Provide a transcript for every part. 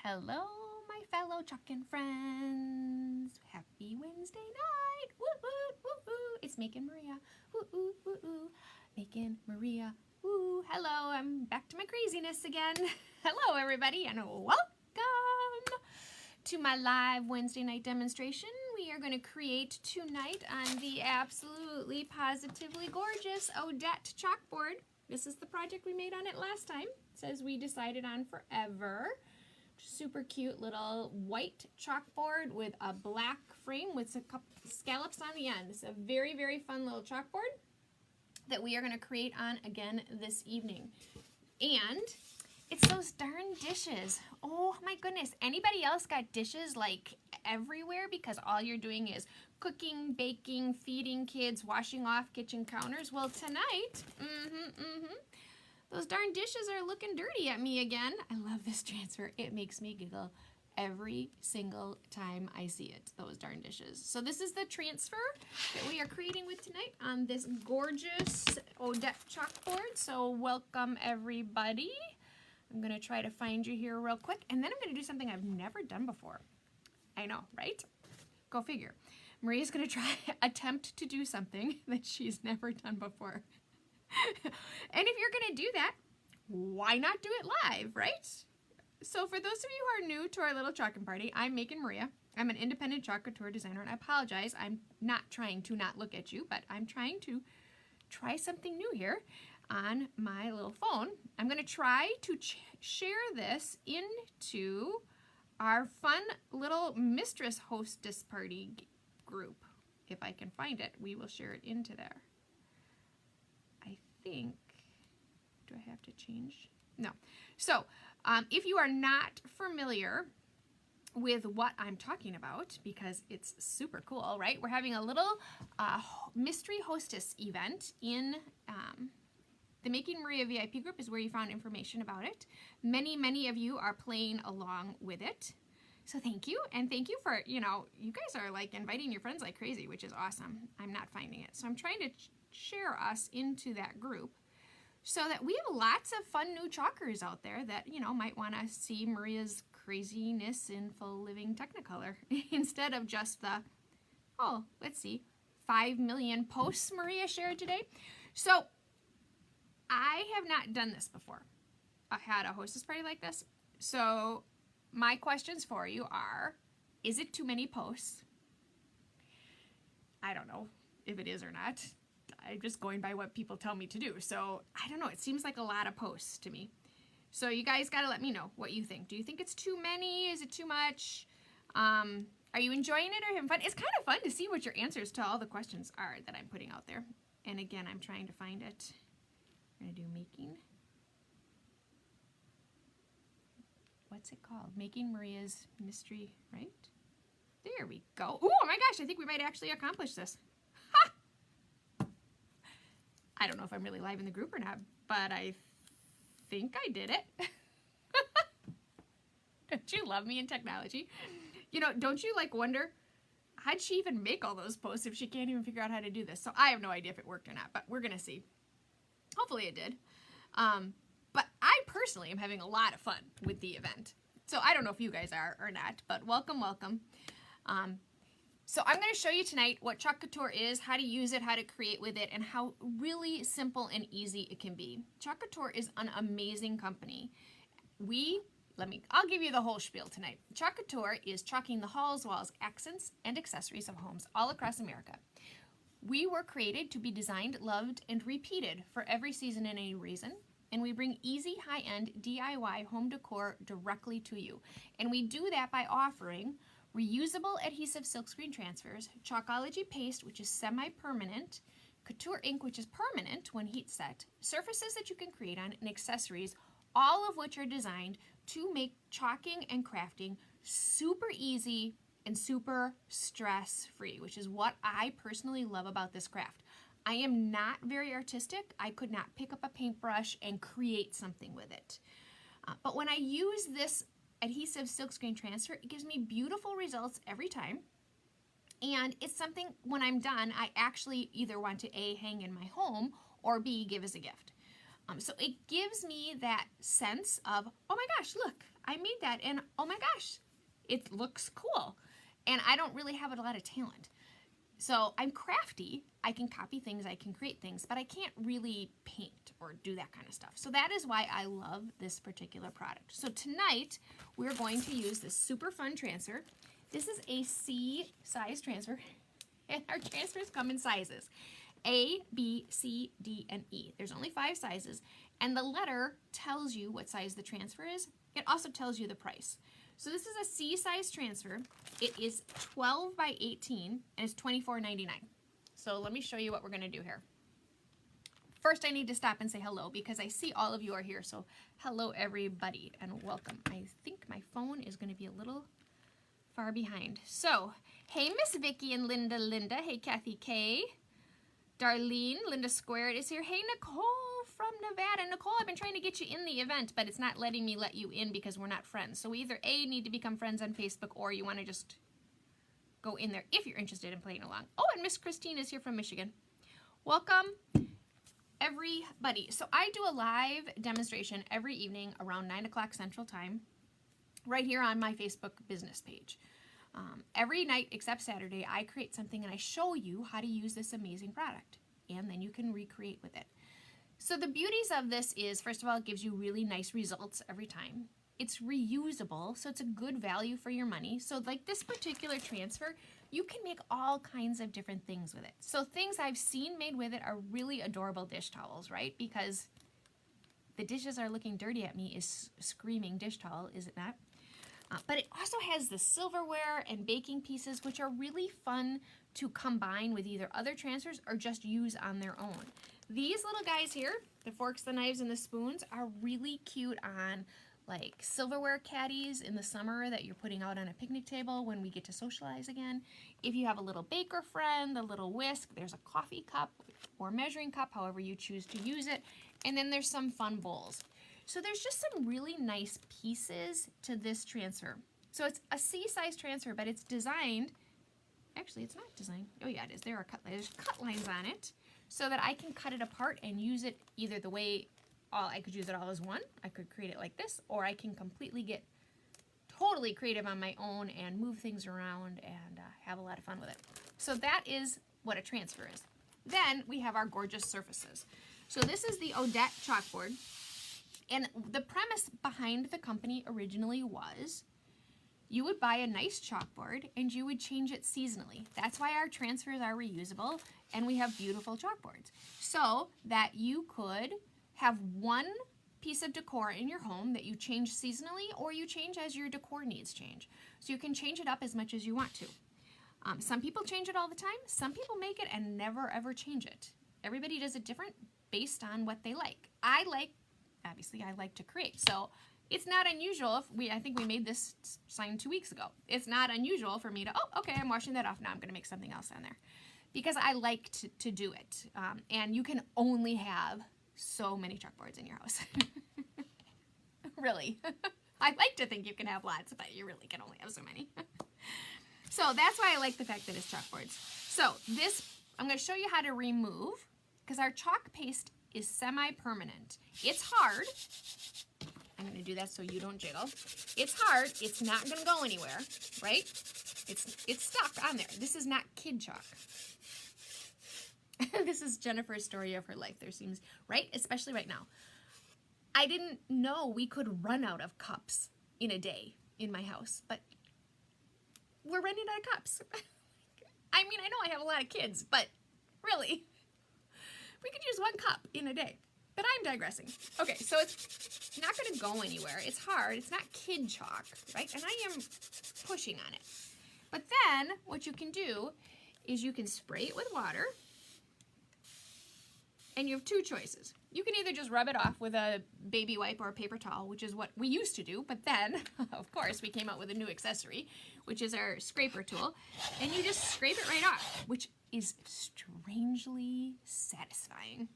Hello, my fellow chalkin' friends. Happy Wednesday night. Woo woo woo woo. It's Making Maria. Woo woo woo woo. Making Maria. Woo. Hello, I'm back to my craziness again. Hello, everybody, and welcome to my live Wednesday night demonstration. We are going to create tonight on the absolutely positively gorgeous Odette chalkboard. This is the project we made on it last time. It says we decided on forever. Super cute little white chalkboard with a black frame with a couple scallops on the end. It's a very, very fun little chalkboard that we are going to create on again this evening. And it's those darn dishes. Oh my goodness. Anybody else got dishes like everywhere because all you're doing is cooking, baking, feeding kids, washing off kitchen counters? Well, tonight, those darn dishes are looking dirty at me again. I love this transfer. It makes me giggle every single time I see it, those darn dishes. So this is the transfer that we are creating with tonight on this gorgeous Odette chalkboard. So welcome everybody. I'm gonna try to find you here real quick, and then I'm gonna do something I've never done before. I know, right? Go figure. Maria's gonna attempt to do something that she's never done before. And if you're going to do that, why not do it live, right? So for those of you who are new to our little chalking party, I'm Making Maria. I'm an independent Chalk Couture designer, and I apologize. I'm not trying to not look at you, but I'm trying to try something new here on my little phone. I'm going to try to share this into our fun little mistress hostess party group. If I can find it, we will share it into there. Think, do I have to change? No. So if you are not familiar with what I'm talking about, because it's super cool, right? We're having a little mystery hostess event in the Making Maria VIP group is where you found information about it. Many of you are playing along with it. So thank you, and thank you for, you guys are like inviting your friends like crazy, which is awesome. I'm not finding it. So I'm trying to share us into that group so that we have lots of fun new chalkers out there that, might want to see Maria's craziness in full living Technicolor instead of just the, 5 million posts Maria shared today. So I have not done this before. I had a hostess party like this. So my questions for you are, is it too many posts? I don't know if it is or not. I'm just going by what people tell me to do. So I don't know. It seems like a lot of posts to me. So you guys got to let me know what you think. Do you think it's too many? Is it too much? Are you enjoying it or having fun? It's kind of fun to see what your answers to all the questions are that I'm putting out there. And again, I'm trying to find it. I'm going to do making. What's it called? Making Maria's Mystery, right? There we go. Oh my gosh, I think we might actually accomplish this. I don't know if I'm really live in the group or not, but I think I did it. Don't you love me in technology? Don't you wonder, how'd she even make all those posts if she can't even figure out how to do this? So I have no idea if it worked or not, but we're going to see. Hopefully it did. But I personally am having a lot of fun with the event. So I don't know if you guys are or not, but welcome. So I'm going to show you tonight what Chalk Couture is, how to use it, how to create with it, and how really simple and easy it can be. Chalk Couture is an amazing company. I'll give you the whole spiel tonight. Chalk Couture is chalking the halls, walls, accents, and accessories of homes all across America. We were created to be designed, loved, and repeated for every season and any reason. And we bring easy, high-end DIY home decor directly to you. And we do that by offering reusable adhesive silkscreen transfers, Chalkology paste, which is semi-permanent, Couture ink, which is permanent when heat set, surfaces that you can create on, and accessories, all of which are designed to make chalking and crafting super easy and super stress-free, which is what I personally love about this craft. I am not very artistic. I could not pick up a paintbrush and create something with it. But when I use this adhesive silkscreen transfer, it gives me beautiful results every time. And it's something, when I'm done, I actually either want to A, hang in my home, or B, give as a gift. So it gives me that sense of, oh my gosh, look, I made that and oh my gosh, it looks cool. And I don't really have a lot of talent. So I'm crafty, I can copy things, I can create things, but I can't really paint or do that kind of stuff. So that is why I love this particular product. So tonight, we're going to use this super fun transfer. This is a C size transfer, and our transfers come in sizes. A, B, C, D, and E. There's only 5 sizes, and the letter tells you what size the transfer is. It also tells you the price. So this is a C size transfer. It is 12 by 18 and it's $24.99. So let me show you what we're gonna do here. First, I need to stop and say hello because I see all of you are here. So hello everybody and welcome. I think my phone is gonna be a little far behind. So, hey Miss Vicky and Linda. Hey Kathy K. Darlene, Linda Squared is here. Hey Nicole from Nevada. Nicole, I've been trying to get you in the event, but it's not letting me let you in because we're not friends. So we either A, need to become friends on Facebook, or you want to just go in there if you're interested in playing along. Oh, and Miss Christine is here from Michigan. Welcome, everybody. So I do a live demonstration every evening around 9 o'clock Central Time, right here on my Facebook business page. Every night except Saturday, I create something and I show you how to use this amazing product, and then you can recreate with it. So the beauties of this is, first of all, it gives you really nice results every time. It's reusable, so it's a good value for your money. So like this particular transfer, you can make all kinds of different things with it. So things I've seen made with it are really adorable dish towels, right? Because the dishes are looking dirty at me is screaming dish towel, is it not? But it also has the silverware and baking pieces, which are really fun to combine with either other transfers or just use on their own. These little guys here, the forks, the knives, and the spoons, are really cute on like silverware caddies in the summer that you're putting out on a picnic table when we get to socialize again. If you have a little baker friend, a little whisk, there's a coffee cup or measuring cup, however you choose to use it. And then there's some fun bowls. So there's just some really nice pieces to this transfer. So it's a C-size transfer, but it's designed, actually it's not designed, oh yeah it is, there's cut lines on it so that I can cut it apart and use it either the way, I could use it all as one, I could create it like this, or I can completely get totally creative on my own and move things around and have a lot of fun with it. So that is what a transfer is. Then we have our gorgeous surfaces. So this is the Odette chalkboard. And the premise behind the company originally was you would buy a nice chalkboard and you would change it seasonally. That's why our transfers are reusable and we have beautiful chalkboards. So that you could have one piece of decor in your home that you change seasonally or you change as your decor needs change. So you can change it up as much as you want to. Some people change it all the time. Some people make it and never ever change it. Everybody does it different based on what they like. Obviously, I like to create. So it's not unusual. I think we made this sign 2 weeks ago. It's not unusual for me to, oh, okay, I'm washing that off. Now I'm going to make something else on there. Because I like to do it. And you can only have so many chalkboards in your house. Really. I like to think you can have lots, but you really can only have so many. So that's why I like the fact that it's chalkboards. So this, I'm going to show you how to remove, because our chalk paste is semi-permanent. It's hard. I'm going to do that so you don't jiggle. It's hard. It's not going to go anywhere, right? It's stuck on there. This is not kid chalk. This is Jennifer's story of her life. There seems, right? Especially right now. I didn't know we could run out of cups in a day in my house, but we're running out of cups. I mean, I know I have a lot of kids, but really, we could use 1 cup in a day. But I'm digressing. Okay, so it's not going to go anywhere. It's hard. It's not kid chalk, right? And I am pushing on it. But then what you can do is you can spray it with water. And you have 2 choices. You can either just rub it off with a baby wipe or a paper towel, which is what we used to do. But then, of course, we came out with a new accessory, which is our scraper tool. And you just scrape it right off, which is strangely satisfying.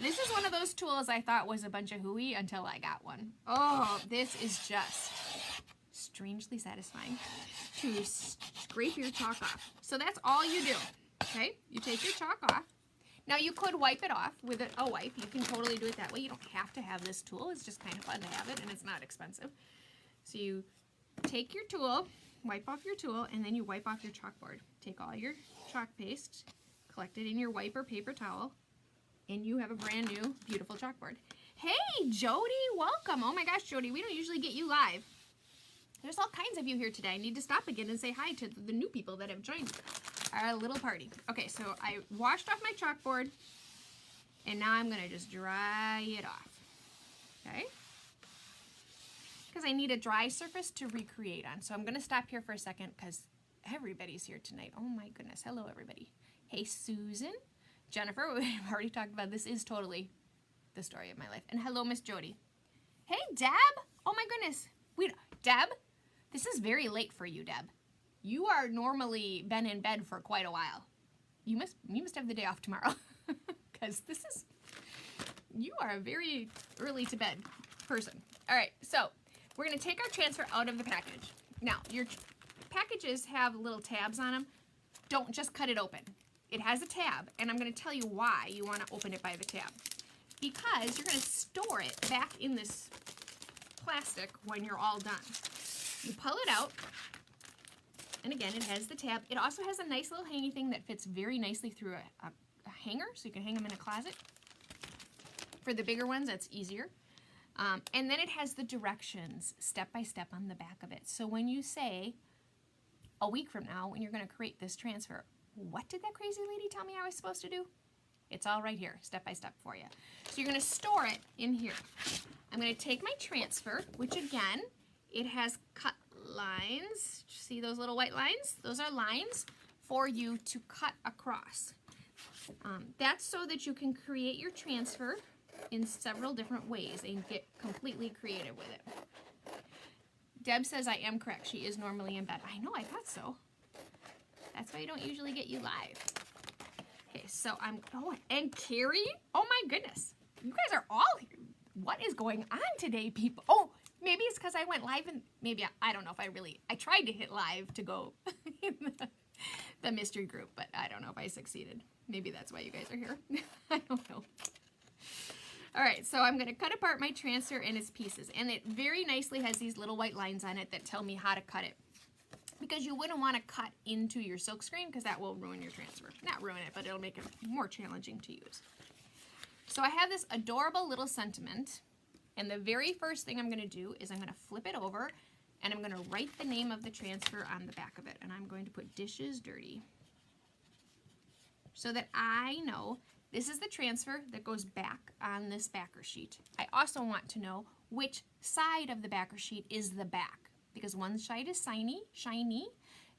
This is one of those tools I thought was a bunch of hooey until I got one. Oh, this is just strangely satisfying to scrape your chalk off. So that's all you do, okay? You take your chalk off. Now you could wipe it off with a wipe. You can totally do it that way. You don't have to have this tool. It's just kind of fun to have it, and it's not expensive. So you take your tool, wipe off your tool, and then you wipe off your chalkboard. Take all your chalk paste, collect it in your wipe or paper towel, and you have a brand new, beautiful chalkboard. Hey, Jody, welcome. Oh my gosh, Jody, we don't usually get you live. There's all kinds of you here today. I need to stop again and say hi to the new people that have joined our little party. Okay, so I washed off my chalkboard, and now I'm gonna just dry it off, okay? Because I need a dry surface to recreate on. So I'm gonna stop here for a second because everybody's here tonight. Oh my goodness, hello everybody. Hey, Susan, Jennifer, we've already talked about this is totally the story of my life. And hello, Miss Jody. Hey, Deb, oh my goodness. Deb, this is very late for you, Deb. You are normally been in bed for quite a while. You must have the day off tomorrow because you are a very early to bed person. All right, so we're gonna take our transfer out of the package. Now, your packages have little tabs on them. Don't just cut it open. It has a tab, and I'm gonna tell you why you wanna open it by the tab. Because you're gonna store it back in this plastic when you're all done. You pull it out, and again, it has the tab. It also has a nice little hangy thing that fits very nicely through a hanger, so you can hang them in a closet. For the bigger ones, that's easier. And then it has the directions, step by step on the back of it. So when you say, a week from now, when you're gonna create this transfer, what did that crazy lady tell me I was supposed to do? It's all right here, step by step for you. So you're gonna store it in here. I'm gonna take my transfer, which again, it has cut lines. See those little white lines? Those are lines for you to cut across. That's so that you can create your transfer in several different ways and get completely creative with it. Deb says I am correct. She is normally in bed. I know, I thought so. That's why I don't usually get you live. Okay, so and Carrie? Oh my goodness. You guys are all here. What is going on today, people? Oh, maybe it's because I went live and maybe, I don't know if I tried to hit live to go in the mystery group, but I don't know if I succeeded. Maybe that's why you guys are here. I don't know. All right, so I'm gonna cut apart my transfer in its pieces, and it very nicely has these little white lines on it that tell me how to cut it. Because you wouldn't want to cut into your silk screen because that will ruin your transfer. Not ruin it, but it'll make it more challenging to use. So I have this adorable little sentiment, and the very first thing I'm going to do is I'm going to flip it over, and I'm going to write the name of the transfer on the back of it, and I'm going to put dishes dirty. So that I know this is the transfer that goes back on this backer sheet. I also want to know which side of the backer sheet is the back, because one side is shiny,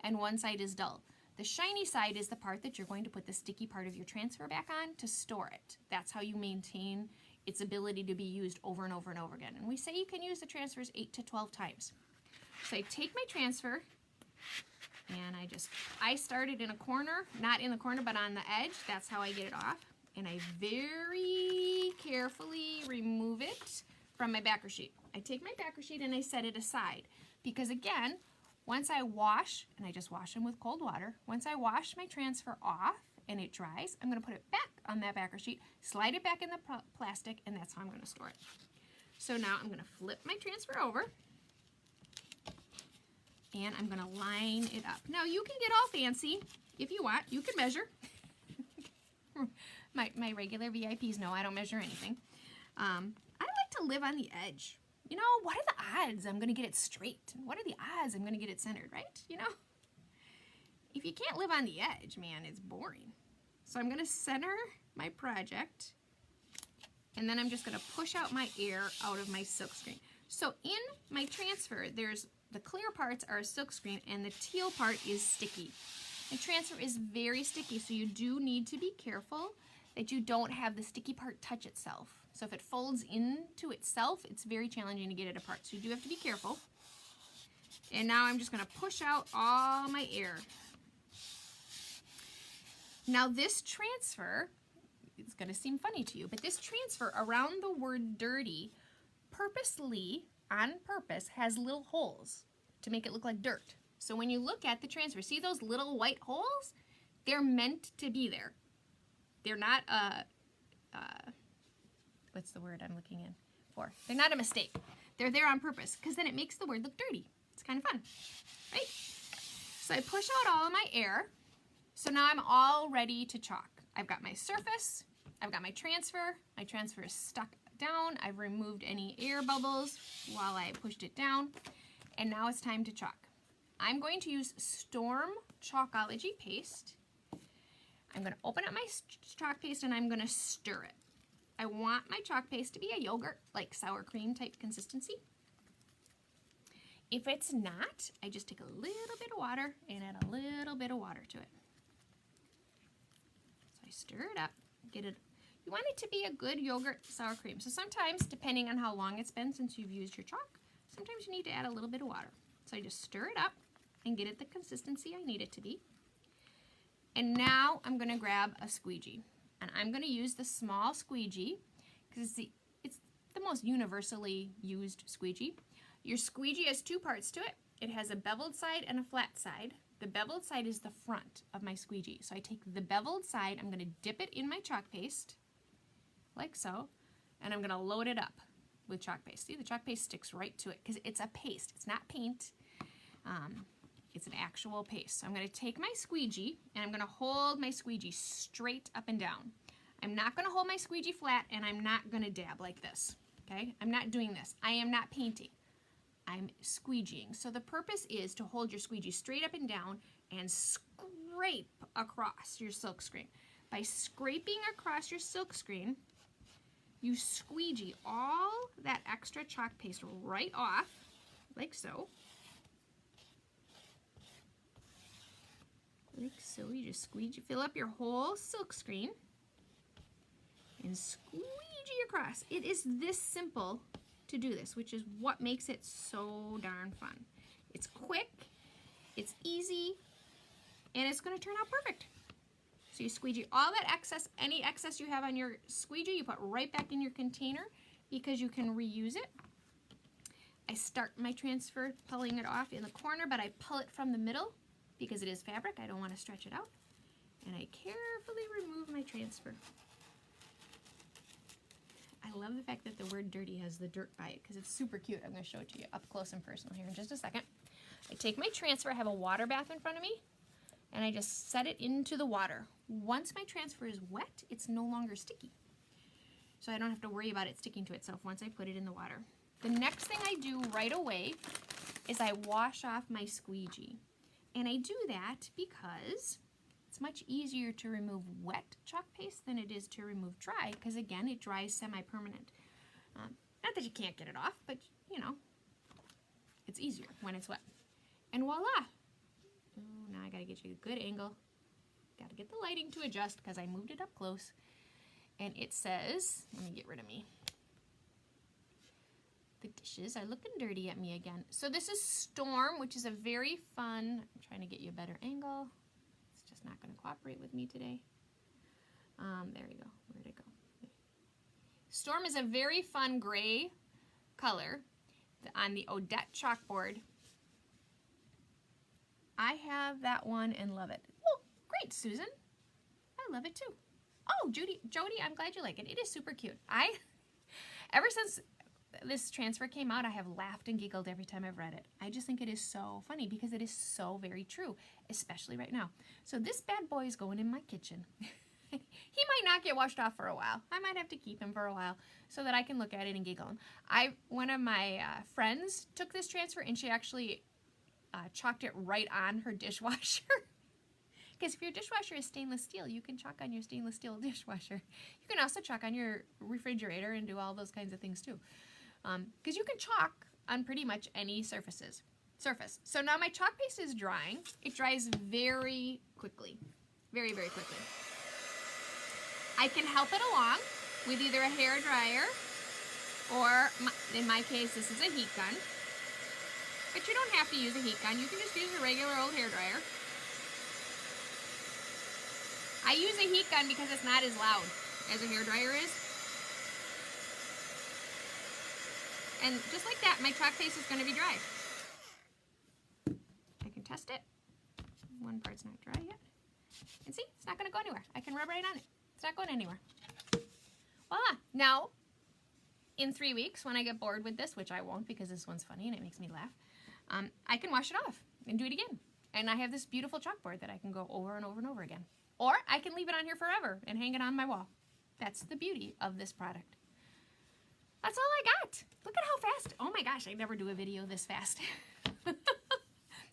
and one side is dull. The shiny side is the part that you're going to put the sticky part of your transfer back on to store it. That's how you maintain its ability to be used over and over and over again. And we say you can use the transfers 8 to 12 times. So I take my transfer, and I started in a corner, not in the corner, but on the edge. That's how I get it off. And I very carefully remove it from my backer sheet. I take my backer sheet and I set it aside. Because again, once I wash, and I just wash them with cold water, once I wash my transfer off and it dries, I'm going to put it back on that backer sheet, slide it back in the plastic, and that's how I'm going to store it. So now I'm going to flip my transfer over, and I'm going to line it up. Now you can get all fancy if you want. You can measure. my regular VIPs know I don't measure anything. I like to live on the edge. You know, what are the odds I'm going to get it straight? What are the odds I'm going to get it centered, right? You know? If you can't live on the edge, man, it's boring. So I'm going to center my project, and then I'm just going to push out my air out of my silk screen. So in my transfer, there's the clear parts are silk screen, and the teal part is sticky. My transfer is very sticky, so you do need to be careful that you don't have the sticky part touch itself. So if it folds into itself, it's very challenging to get it apart. So you do have to be careful. And now I'm just going to push out all my air. Now this transfer, it's going to seem funny to you, but this transfer around the word dirty purposely, on purpose, has little holes to make it look like dirt. So when you look at the transfer, see those little white holes? They're meant to be there. They're not what's the word I'm looking in for? They're not a mistake. They're there on purpose because then it makes the word look dirty. It's kind of fun, right? So I push out all of my air. So now I'm all ready to chalk. I've got my surface. I've got my transfer. My transfer is stuck down. I've removed any air bubbles while I pushed it down. And now it's time to chalk. I'm going to use Storm Chalkology paste. I'm going to open up my chalk paste and I'm going to stir it. I want my chalk paste to be a yogurt, like sour cream type consistency. If it's not, I just take a little bit of water and add a little bit of water to it. So I stir it up, get it. You want it to be a good yogurt sour cream. So sometimes, depending on how long it's been since you've used your chalk, sometimes you need to add a little bit of water. So I just stir it up and get it the consistency I need it to be. And now I'm going to grab a squeegee. And I'm going to use the small squeegee because it's the most universally used squeegee. Your squeegee has two parts to it. It has a beveled side and a flat side. The beveled side is the front of my squeegee. So I take the beveled side, I'm going to dip it in my chalk paste, like so, and I'm going to load it up with chalk paste. See, the chalk paste sticks right to it because it's a paste. It's not paint. It's an actual paste. So I'm going to take my squeegee and I'm going to hold my squeegee straight up and down. I'm not going to hold my squeegee flat and I'm not going to dab like this. Okay? I'm not doing this. I am not painting. I'm squeegeeing. So the purpose is to hold your squeegee straight up and down and scrape across your silk screen. By scraping across your silk screen, you squeegee all that extra chalk paste right off, like so. Like so, you just squeegee, fill up your whole silk screen and squeegee across. It is this simple to do this, which is what makes it so darn fun. It's quick, it's easy, and it's going to turn out perfect. So you squeegee all that excess, any excess you have on your squeegee, you put right back in your container because you can reuse it. I start my transfer pulling it off in the corner, but I pull it from the middle because it is fabric. I don't want to stretch it out. And I carefully remove my transfer. I love the fact that the word dirty has the dirt by it because it's super cute. I'm going to show it to you up close and personal here in just a second. I take my transfer. I have a water bath in front of me, and I just set it into the water. Once my transfer is wet, it's no longer sticky. So I don't have to worry about it sticking to itself once I put it in the water. The next thing I do right away is I wash off my squeegee. And I do that because it's much easier to remove wet chalk paste than it is to remove dry, because again, it dries semi-permanent. Not that you can't get it off, but you know, it's easier when it's wet. And voila! Oh, now I gotta get you a good angle. Gotta get the lighting to adjust because I moved it up close. And it says, let me get rid of me. The dishes are looking dirty at me again. So this is Storm, which is a very fun, I'm trying to get you a better angle. It's just not going to cooperate with me today. There we go. Where'd it go? Storm is a very fun gray color on the Odette chalkboard. I have that one and love it. Oh, great, Susan. I love it too. Oh, Jody, I'm glad you like it. It is super cute. Ever since this transfer came out, I have laughed and giggled every time I've read it. I just think it is so funny because it is so very true, especially right now. So this bad boy is going in my kitchen. He might not get washed off for a while. I might have to keep him for a while so that I can look at it and giggle. One of my friends took this transfer and she actually chalked it right on her dishwasher. Because if your dishwasher is stainless steel, you can chalk on your stainless steel dishwasher. You can also chalk on your refrigerator and do all those kinds of things too. Because you can chalk on pretty much any surface. So now my chalk paste is drying. It dries very quickly. Very, very quickly. I can help it along with either a hair dryer or, in my case, this is a heat gun. But you don't have to use a heat gun. You can just use a regular old hair dryer. I use a heat gun because it's not as loud as a hair dryer is. And just like that, my chalk paste is going to be dry. I can test it. One part's not dry yet. And see, it's not going to go anywhere. I can rub right on it. It's not going anywhere. Voila. Now, in 3 weeks, when I get bored with this, which I won't because this one's funny and it makes me laugh, I can wash it off and do it again. And I have this beautiful chalkboard that I can go over and over and over again. Or I can leave it on here forever and hang it on my wall. That's the beauty of this product. That's all I got. Look at how fast. Oh my gosh, I never do a video this fast.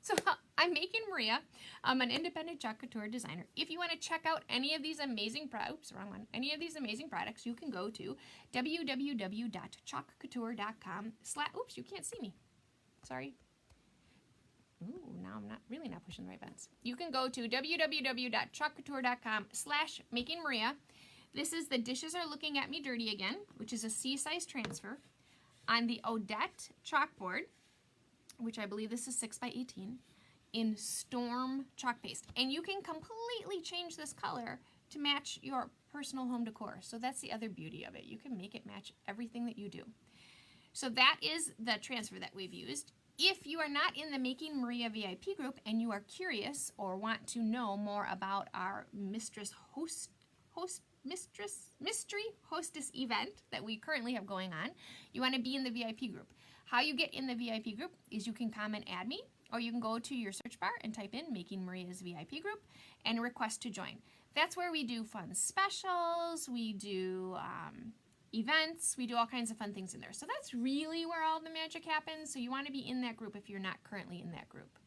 So I'm Making Maria. I'm an independent Chalk Couture designer. If you want to check out any of these amazing any of these amazing products, you can go to www.chalkcouture.com. Oops, you can't see me. Sorry. Ooh, now I'm really not pushing the right buttons. You can go to www.chalkcouture.com/makingmaria. This is The Dishes Are Looking at Me Dirty Again, which is a C-size transfer on the Odette chalkboard, which I believe this is 6x18, in Storm chalk paste. And you can completely change this color to match your personal home decor. So that's the other beauty of it. You can make it match everything that you do. So that is the transfer that we've used. If you are not in the Making Maria VIP group and you are curious or want to know more about our mystery hostess event that we currently have going on, you want to be in the VIP group. How you get in the VIP group is you can comment add me, or you can go to your search bar and type in Making Maria's VIP group and request to join. That's where we do fun specials, we do events, we do all kinds of fun things in there. So that's really where all the magic happens. So you want to be in that group if you're not currently in that group.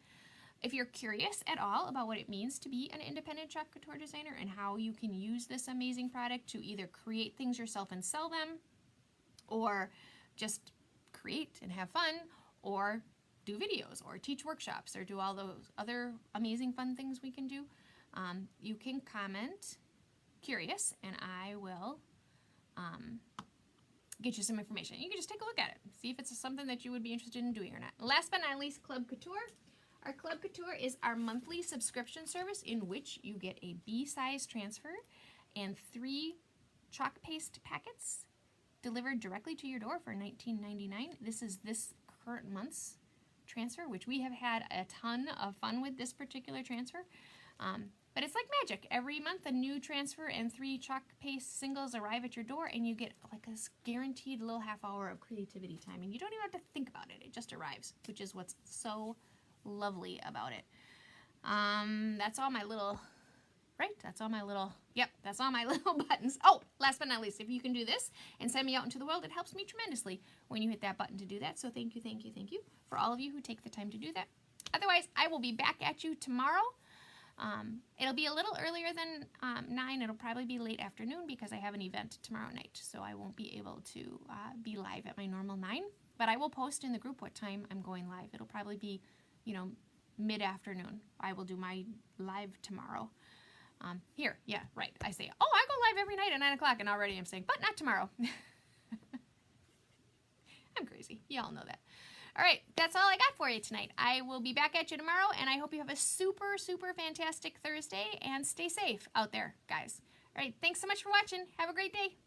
If you're curious at all about what it means to be an independent Chalk Couture designer and how you can use this amazing product to either create things yourself and sell them, or just create and have fun, or do videos, or teach workshops, or do all those other amazing fun things we can do, you can comment curious and I will get you some information. You can just take a look at it, see if it's something that you would be interested in doing or not. Last but not least, Club Couture. Our Club Couture is our monthly subscription service in which you get a B-size transfer and 3 chalk paste packets delivered directly to your door for $19.99. This is this current month's transfer, which we have had a ton of fun with this particular transfer. But it's like magic. Every month a new transfer and 3 chalk paste singles arrive at your door and you get like a guaranteed little half hour of creativity time. And you don't even have to think about it. It just arrives, which is what's so lovely about it. That's all my little, that's all my little buttons. Oh, last but not least, if you can do this and send me out into the world, it helps me tremendously when you hit that button to do that. So thank you for all of you who take the time to do that. Otherwise, I will be back at you tomorrow. It'll be a little earlier than 9. It'll probably be late afternoon because I have an event tomorrow night. So I won't be able to be live at my normal 9. But I will post in the group what time I'm going live. It'll probably be, mid-afternoon. I will do my live tomorrow. I say, oh, I go live every night at 9 o'clock, and already I'm saying, but not tomorrow. I'm crazy. You all know that. All right, that's all I got for you tonight. I will be back at you tomorrow, and I hope you have a super, super fantastic Thursday, and stay safe out there, guys. All right, thanks so much for watching. Have a great day.